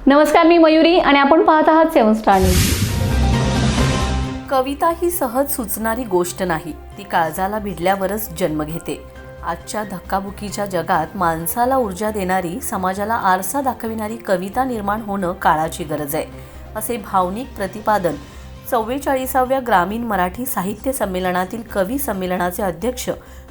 नमस्कार, मी मयुरी आणि आपण पाहत आहात 7 स्टार न्यूज. कविता ही सहज सुचणारी गोष्ट नाही, ती काळजाला भिडल्यावरच जन्म घेते. आजच्या धक्काबुक्कीच्या जगात माणसाला ऊर्जा देणारी, समाजाला आरसा दाखविणारी कविता निर्माण होणं काळाची गरज आहे, असे भावनिक प्रतिपादन 44व्या ग्रामीण मराठी साहित्य संमेलनातील कवी संमेलनाचे अध्यक्ष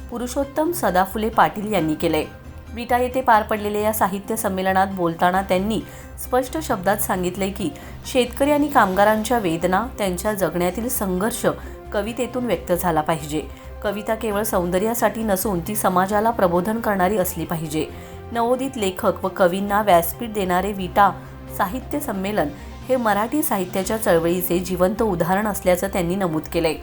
पुरुषोत्तम सदाफुले पाटील यांनी केले. विटा येथे पार पडलेल्या या साहित्य संमेलनात बोलताना त्यांनी स्पष्ट शब्दात सांगितले की शेतकरी आणि कामगारांच्या वेदना, त्यांच्या जगण्यातील संघर्ष कवितेतून व्यक्त झाला पाहिजे. कविता केवळ सौंदर्यासाठी नसून ती समाजाला प्रबोधन करणारी असली पाहिजे. नवोदित लेखक व कवींना व्यासपीठ देणारे विटा साहित्य संमेलन हे मराठी साहित्याच्या चळवळीचे जिवंत उदाहरण असल्याचं त्यांनी नमूद केले.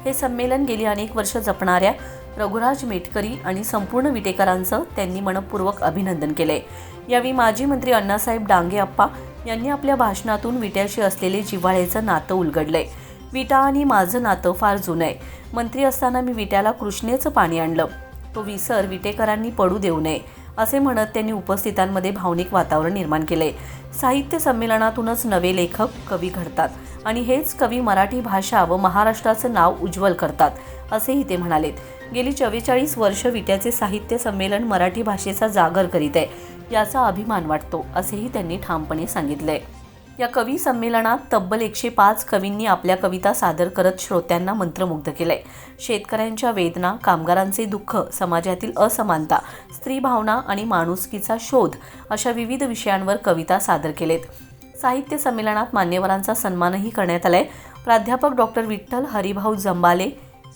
हे संमेलन गेली अनेक वर्ष जपणाऱ्या रघुराज मेटकरी आणि संपूर्ण विटेकरांचं त्यांनी मनपूर्वक अभिनंदन केले. यावेळी माजी मंत्री अण्णासाहेब डांगे अप्पा यांनी आपल्या भाषणातून विट्याशी असलेले जिव्हाळ्याचं नातं उलगडलंय. विटा आणि माझं नातं फार जुनं आहे. मंत्री असताना मी विट्याला कृष्णेचं पाणी आणलं, तो विसर विटेकरांनी पडू देऊ नये, असे म्हणत त्यांनी उपस्थितांमध्ये भावनिक वातावरण निर्माण केले. साहित्य संमेलनातूनच नवे लेखक, कवी घडतात आणि हेच कवी मराठी भाषा व महाराष्ट्राचं नाव उज्ज्वल करतात, असेही ते म्हणालेत. गेली 44 वर्ष विट्याचे साहित्य संमेलन मराठी भाषेचा जागर करीत आहे, याचा अभिमान वाटतो, असेही त्यांनी ठामपणे सांगितले. या कवी संमेलनात तब्बल 105 कवींनी आपल्या कविता सादर करत श्रोत्यांना मंत्रमुग्ध केले. शेतकऱ्यांच्या वेदना, कामगारांचे दुःख, समाजातील असमानता, स्त्री भावना आणि माणुसकीचा शोध अशा विविध विषयांवर कविता सादर केलेत. साहित्य संमेलनात मान्यवरांचा सन्मानही करण्यात आलाय. प्राध्यापक डॉक्टर विठ्ठल हरिभाऊ जंबाले,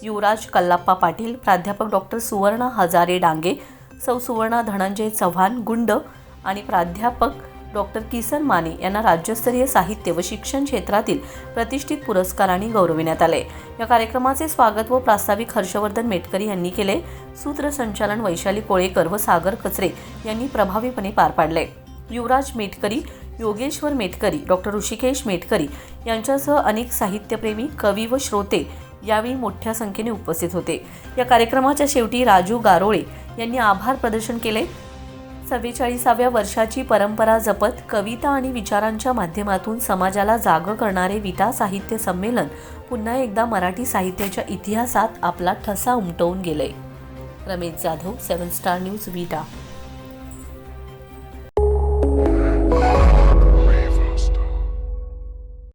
युवराज कल्लाप्पा पाटील, प्राध्यापक डॉक्टर सुवर्णा हजारे डांगे, सौ सुवर्णा धनंजय चव्हाण गुंड आणि प्राध्यापक डॉक्टर किसन माने यांना राज्यस्तरीय साहित्य व शिक्षण क्षेत्रातील प्रतिष्ठित पुरस्कारांनी गौरविण्यात आले. या कार्यक्रमाचे स्वागत व प्रास्ताविक हर्षवर्धन मेटकरी यांनी केले. सूत्रसंचालन वैशाली कोळेकर व सागर कचरे यांनी प्रभावीपणे पार पाडले. युवराज मेटकरी, योगेश्वर मेटकरी, डॉक्टर ऋषिकेश मेटकरी यांच्यासह अनेक साहित्यप्रेमी, कवी व श्रोते यावेळी मोठ्या संख्येने उपस्थित होते. या कार्यक्रमाच्या शेवटी राजू गारोळे यांनी आभार प्रदर्शन केले. 44व्या वर्षाची परंपरा जपत कविता आणि विचारांच्या माध्यमातून समाजाला जागं करणारे विटा साहित्य संमेलन पुन्हा एकदा मराठी साहित्याच्या इतिहासात आपला ठसा उमटवून गेले. रमेश जाधव, 7 स्टार न्यूज, विटा.